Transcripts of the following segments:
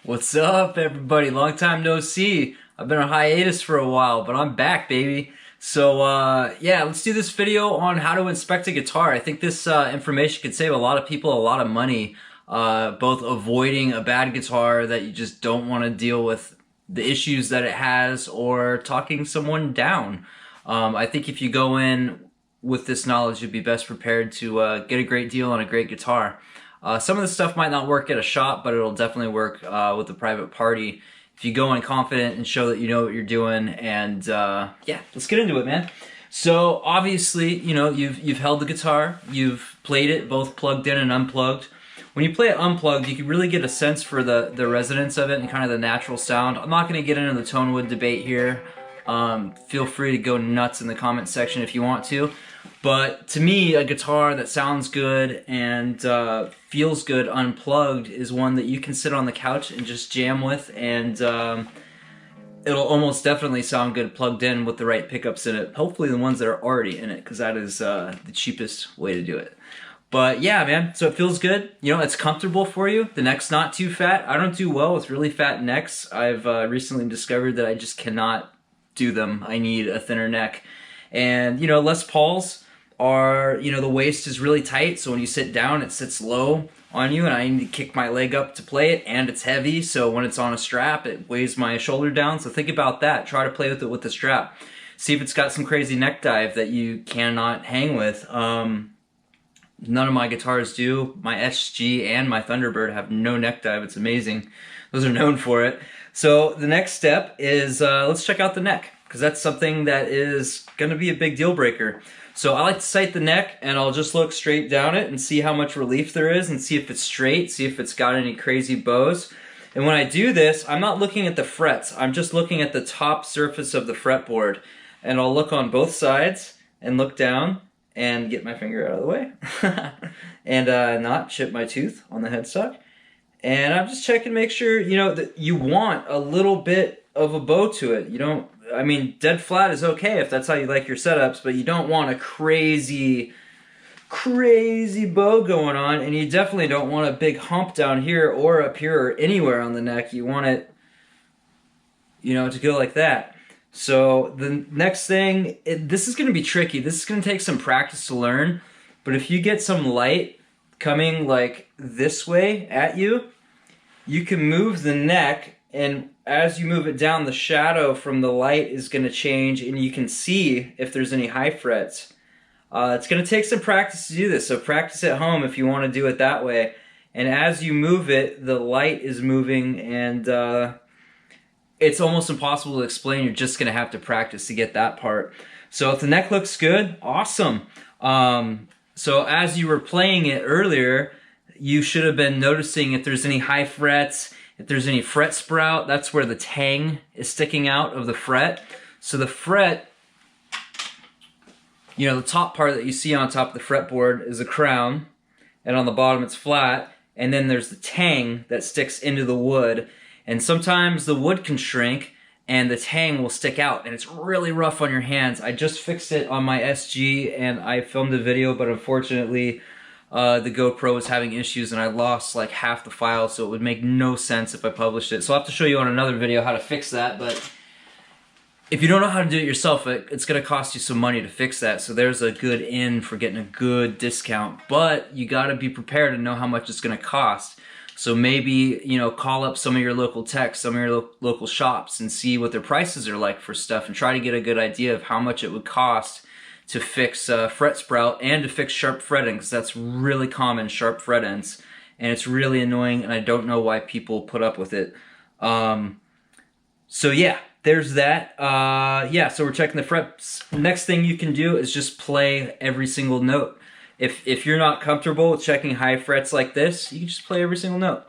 What's up, everybody? Long time no see. I've been on hiatus for a while, but I'm back, baby. So, yeah, let's do this video on how to inspect a guitar. I think this information could save a lot of people a lot of money, both avoiding a bad guitar that you just don't want to deal with the issues that it has, or talking someone down. I think if you go in with this knowledge, you'd be best prepared to get a great deal on a great guitar. Some of the stuff might not work at a shop, but it'll definitely work with a private party if you go in confident and show that you know what you're doing. And yeah, let's get into it, man. So obviously, you know, you've held the guitar, you've played it both plugged in and unplugged. When you play it unplugged, you can really get a sense for the resonance of it and kind of the natural sound. I'm not going to get into the tone wood debate here. Feel free to go nuts in the comment section if you want to. But to me, a guitar that sounds good and feels good unplugged is one that you can sit on the couch and just jam with, and it'll almost definitely sound good plugged in with the right pickups in it. Hopefully the ones that are already in it, because that is the cheapest way to do it. But yeah, man, so it feels good. You know, it's comfortable for you. The neck's not too fat. I don't do well with really fat necks. I've recently discovered that I just cannot do them. I need a thinner neck. And, you know, Les Pauls are, you know, the waist is really tight, so when you sit down, it sits low on you, and I need to kick my leg up to play it, and it's heavy, so when it's on a strap, it weighs my shoulder down. So think about that. Try to play with it with the strap. See if it's got some crazy neck dive that you cannot hang with. None of my guitars do. My SG and my Thunderbird have no neck dive. It's amazing. Those are known for it. So the next step is let's check out the neck, because that's something that is going to be a big deal breaker. So I like to sight the neck, and I'll just look straight down it and see how much relief there is, and see if it's straight, see if it's got any crazy bows. And when I do this, I'm not looking at the frets. I'm just looking at the top surface of the fretboard. And I'll look on both sides and look down and get my finger out of the way and not chip my tooth on the headstock. And I'm just checking to make sure, you know, that you want a little bit of a bow to it. You don't, I mean, dead flat is okay if that's how you like your setups, but you don't want a crazy bow going on, and you definitely don't want a big hump down here or up here or anywhere on the neck. You want it, you know, to go like that. So the next thing, this is going to be tricky. This is going to take some practice to learn, but if you get some light coming like this way at you, you can move the neck, and as you move it down, the shadow from the light is going to change, and you can see if there's any high frets. It's going to take some practice to do this, so practice at home if you want to do it that way. And as you move it, the light is moving, and it's almost impossible to explain. You're just going to have to practice to get that part. So if the neck looks good, awesome. So as you were playing it earlier, you should have been noticing if there's any high frets, if there's any fret sprout. That's where the tang is sticking out of the fret. So the fret, you know, the top part that you see on top of the fretboard is a crown, and on the bottom it's flat, and then there's the tang that sticks into the wood. And sometimes the wood can shrink and the tang will stick out, and it's really rough on your hands. I just fixed it on my SG, and I filmed a video, but unfortunately the GoPro was having issues, and I lost like half the file, so it would make no sense if I published it. So I'll have to show you on another video how to fix that, but if you don't know how to do it yourself, it's going to cost you some money to fix that. So there's a good in for getting a good discount, but you got to be prepared to know how much it's going to cost. So maybe, you know, call up some of your local techs, some of your local shops, and see what their prices are like for stuff, and try to get a good idea of how much it would cost to fix fret sprout and to fix sharp fretting, because that's really common, sharp fret ends, and it's really annoying, and I don't know why people put up with it. So yeah, there's that. Yeah, so we're checking the frets. Next thing you can do is just play every single note. If you're not comfortable with checking high frets like this, you can just play every single note.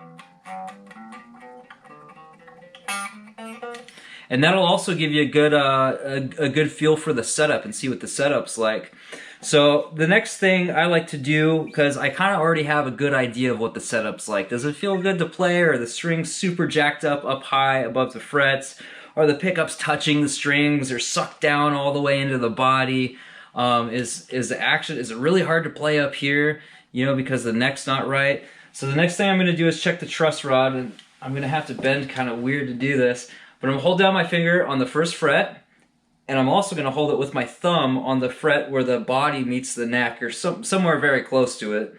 And that'll also give you a good feel for the setup and see what the setup's like. So the next thing I like to do, because I kind of already have a good idea of what the setup's like. Does it feel good to play? Or are the strings super jacked up high above the frets? Are the pickups touching the strings or sucked down all the way into the body? Is it really hard to play up here, you know, because the neck's not right? So the next thing I'm going to do is check the truss rod, and I'm gonna have to bend kind of weird to do this, but I'm gonna hold down my finger on the first fret, and I'm also gonna hold it with my thumb on the fret where the body meets the neck, or somewhere very close to it.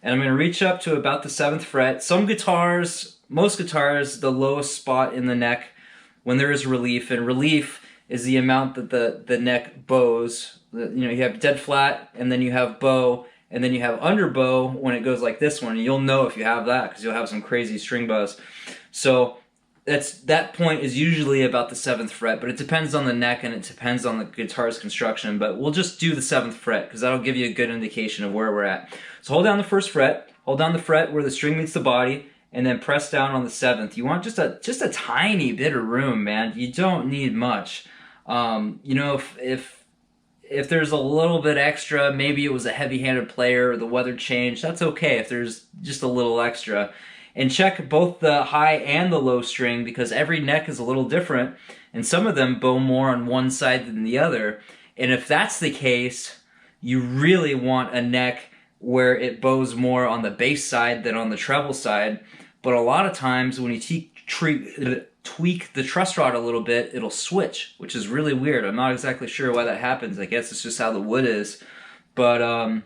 And I'm gonna reach up to about the 7th fret. Some guitars, most guitars, the lowest spot in the neck when there is relief, and relief is the amount that the neck bows. You know, you have dead flat, and then you have bow, and then you have under bow when it goes like this one. And you'll know if you have that because you'll have some crazy string bows. So that point is usually about the 7th fret, but it depends on the neck and it depends on the guitar's construction. But we'll just do the 7th fret because that'll give you a good indication of where we're at. So hold down the 1st fret, hold down the fret where the string meets the body, and then press down on the 7th. You want just a tiny bit of room, man. You don't need much. You know, if there's a little bit extra, maybe it was a heavy-handed player or the weather changed, that's okay if there's just a little extra. And check both the high and the low string because every neck is a little different, and some of them bow more on one side than the other. And if that's the case, you really want a neck where it bows more on the bass side than on the treble side. But a lot of times when you tweak the truss rod a little bit, it'll switch, which is really weird. I'm not exactly sure why that happens. I guess it's just how the wood is. But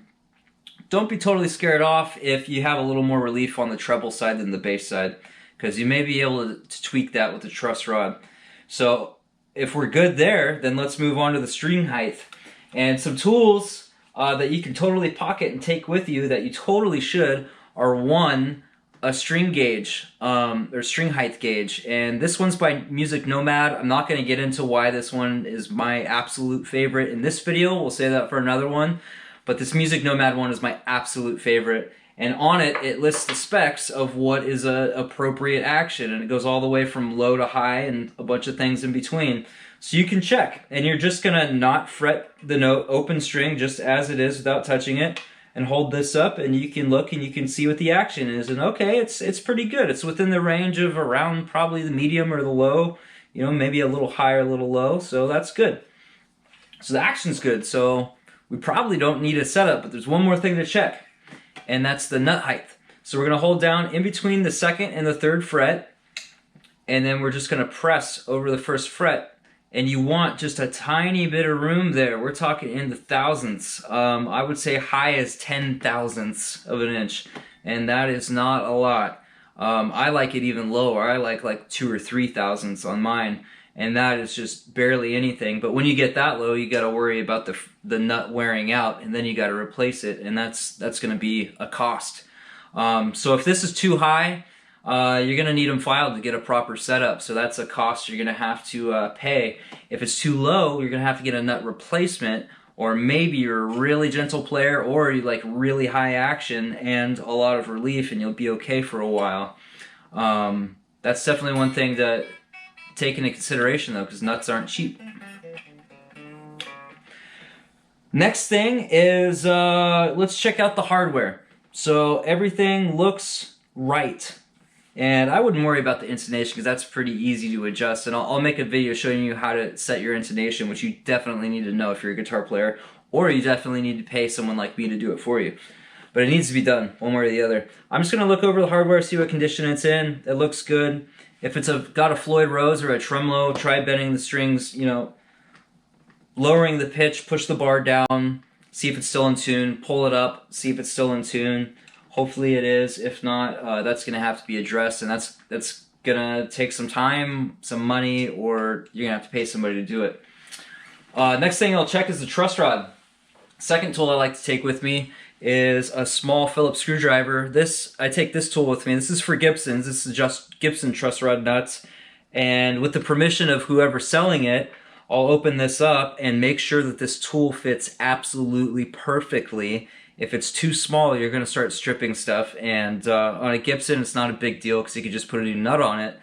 don't be totally scared off if you have a little more relief on the treble side than the bass side, because you may be able to tweak that with the truss rod. So if we're good there, then let's move on to the string height. And some tools that you can totally pocket and take with you that you totally should are, one, a string gauge, or string height gauge. And this one's by Music Nomad. I'm not going to get into why this one is my absolute favorite in this video. We'll say that for another one. But this Music Nomad one is my absolute favorite. And on it, it lists the specs of what is a appropriate action. And it goes all the way from low to high and a bunch of things in between. So you can check. And you're just going to not fret the note open string just as it is without touching it. And hold this up, and you can look and you can see what the action is. And okay, it's pretty good. It's within the range of around probably the medium or the low. You know, maybe a little high or a little low. So that's good. So the action's good. So we probably don't need a setup, but there's one more thing to check, and that's the nut height. So we're going to hold down in between the 2nd and the 3rd fret, and then we're just going to press over the 1st fret. And you want just a tiny bit of room there. We're talking in the thousandths. I would say high as 10 thousandths of an inch, and that is not a lot. I like it even lower. I like 2 or 3 thousandths on mine, and that is just barely anything. But when you get that low, you got to worry about the nut wearing out, and then you got to replace it, and that's going to be a cost. So if this is too high, you're going to need them filed to get a proper setup, so that's a cost you're going to have to pay. If it's too low, you're going to have to get a nut replacement, or maybe you're a really gentle player, or you like really high action and a lot of relief, and you'll be okay for a while. That's definitely one thing to take into consideration, though, because nuts aren't cheap. Next thing is, let's check out the hardware. So everything looks right. And I wouldn't worry about the intonation because that's pretty easy to adjust. And I'll make a video showing you how to set your intonation, which you definitely need to know if you're a guitar player, or you definitely need to pay someone like me to do it for you. But it needs to be done one way or the other. I'm just going to look over the hardware, see what condition it's in. It looks good. If it's got a Floyd Rose or a tremolo, try bending the strings, you know, lowering the pitch, push the bar down, see if it's still in tune, pull it up, see if it's still in tune. Hopefully it is. If not, that's going to have to be addressed, and that's going to take some time, some money, or you're going to have to pay somebody to do it. Next thing I'll check is the truss rod. Second tool I like to take with me is a small Phillips screwdriver. I take this tool with me. This is for Gibsons. This is just Gibson truss rod nuts. And with the permission of whoever's selling it, I'll open this up and make sure that this tool fits absolutely perfectly. If it's too small, you're going to start stripping stuff, and on a Gibson, it's not a big deal because you can just put a new nut on it.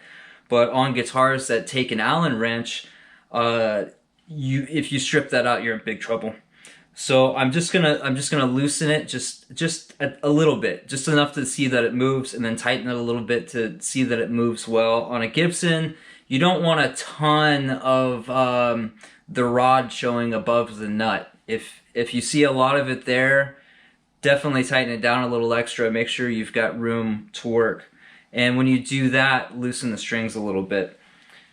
But on guitars that take an Allen wrench, if you strip that out, you're in big trouble. So I'm just gonna loosen it just a little bit, just enough to see that it moves, and then tighten it a little bit to see that it moves well. On a Gibson, you don't want a ton of the rod showing above the nut. If you see a lot of it there, definitely tighten it down a little extra. Make sure you've got room to work. And when you do that, loosen the strings a little bit.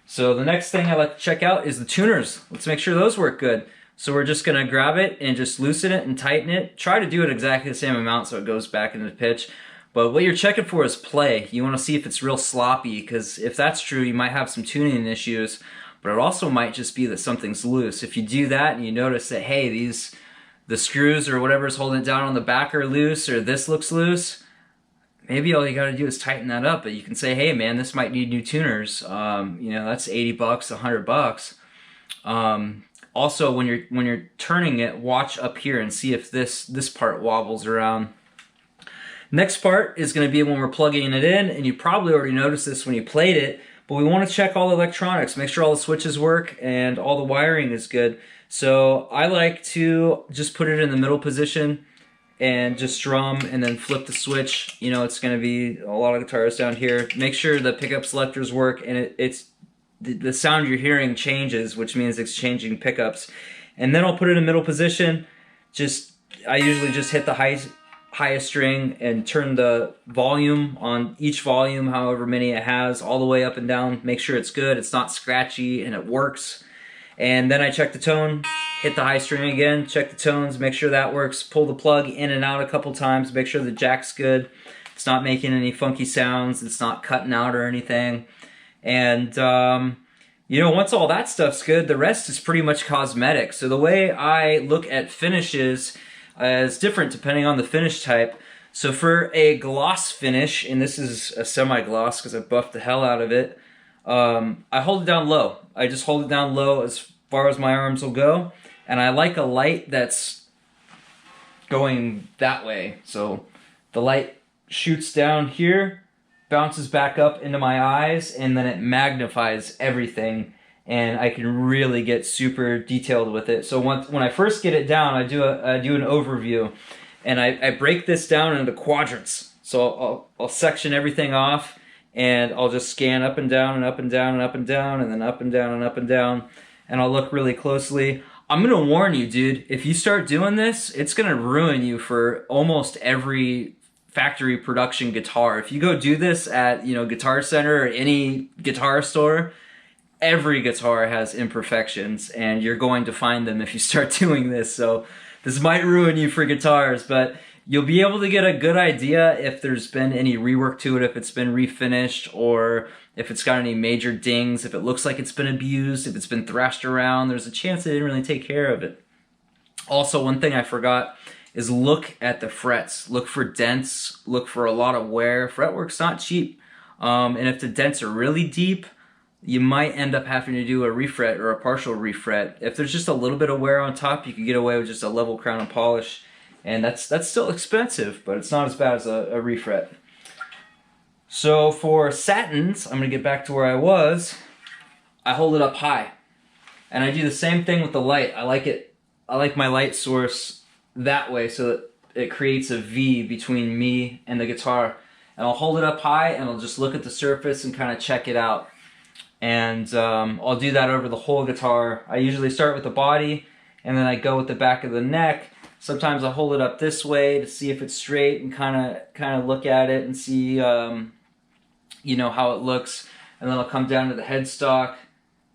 So the next thing I like to check out is the tuners. Let's make sure those work good. So we're just gonna grab it and just loosen it and tighten it. Try to do it exactly the same amount so it goes back into pitch. But what you're checking for is play. You wanna see if it's real sloppy, because if that's true, you might have some tuning issues, but it also might just be that something's loose. If you do that and you notice that, hey, the screws or whatever's holding it down on the back are loose, or this looks loose, maybe all you gotta do is tighten that up. But you can say, hey man, this might need new tuners. You know, that's 80 bucks, 100 bucks. Also, when you're turning it, watch up here and see if this part wobbles around. Next part is going to be when we're plugging it in, and you probably already noticed this when you played it, but we want to check all the electronics, make sure all the switches work and all the wiring is good. So I like to just put it in the middle position and just strum and then flip the switch. You know, it's going to be a lot of guitars down here. Make sure the pickup selectors work, and the sound you're hearing changes, which means it's changing pickups. And then I'll put it in middle position. I usually just hit the highest string and turn the volume on each volume, however many it has, all the way up and down. Make sure it's good, it's not scratchy, and it works. And then I check the tone, hit the high string again, check the tones, make sure that works. Pull the plug in and out a couple times, make sure the jack's good. It's not making any funky sounds, it's not cutting out or anything. And you know, once all that stuff's good, the rest is pretty much cosmetic. So the way I look at finishes is different depending on the finish type. So for a gloss finish, and this is a semi-gloss because I buffed the hell out of it, I hold it down low. I just hold it down low as far as my arms will go. And I like a light that's going that way. So the light shoots down here, bounces back up into my eyes, and then it magnifies everything, and I can really get super detailed with it. So when I first get it down, I do an overview, and I break this down into quadrants. So I'll section everything off, and I'll just scan up and down and up and down and up and down and then up and down and up and down, and I'll look really closely. I'm gonna warn you, dude, if you start doing this, it's gonna ruin you for almost every factory production guitar. If you go do this at, you know, Guitar Center or any guitar store, every guitar has imperfections, and you're going to find them if you start doing this. So this might ruin you for guitars, but you'll be able to get a good idea if there's been any rework to it, if it's been refinished, or if it's got any major dings, if it looks like it's been abused, if it's been thrashed around. There's a chance they didn't really take care of it. Also, one thing I forgot is look at the frets. Look for dents, look for a lot of wear. Fretwork's not cheap. And if the dents are really deep, you might end up having to do a refret or a partial refret. If there's just a little bit of wear on top, you can get away with just a level crown and polish. And that's still expensive, but it's not as bad as a refret. So for satins, I'm gonna get back to where I was. I hold it up high. And I do the same thing with the light. I like my light source that way so that it creates a V between me and the guitar. And I'll hold it up high and I'll just look at the surface and kind of check it out. And I'll do that over the whole guitar. I usually start with the body and then I go with the back of the neck. Sometimes I hold it up this way to see if it's straight and kind of look at it and see you know, how it looks. And then I'll come down to the headstock,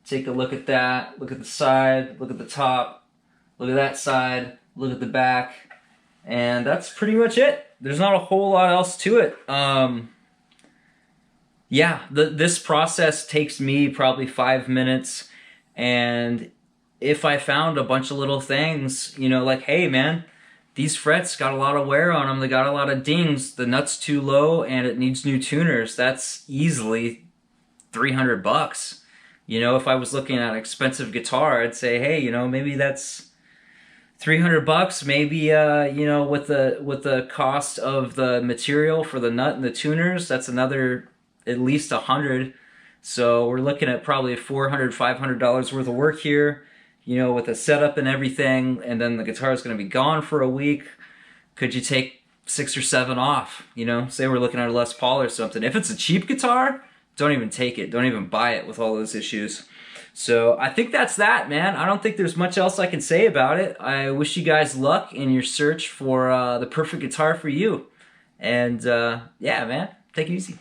take a look at that, look at the side, look at the top, look at that side, look at the back, and that's pretty much it. There's not a whole lot else to it. Yeah, this process takes me probably 5 minutes, and if I found a bunch of little things, you know, like, hey man, these frets got a lot of wear on them, they got a lot of dings, the nut's too low and it needs new tuners, that's easily 300 bucks. You know, if I was looking at an expensive guitar, I'd say, hey, you know, maybe that's 300 bucks, maybe, you know, with the cost of the material for the nut and the tuners, that's another at least 100. So we're looking at probably $400, $500 worth of work here, you know, with the setup and everything, and then the guitar is going to be gone for a week. Could you take 6 or 7 off? You know, say we're looking at a Les Paul or something. If it's a cheap guitar, don't even take it. Don't even buy it with all those issues. So I think that's that, man. I don't think there's much else I can say about it. I wish you guys luck in your search for the perfect guitar for you. And yeah, man, take it easy.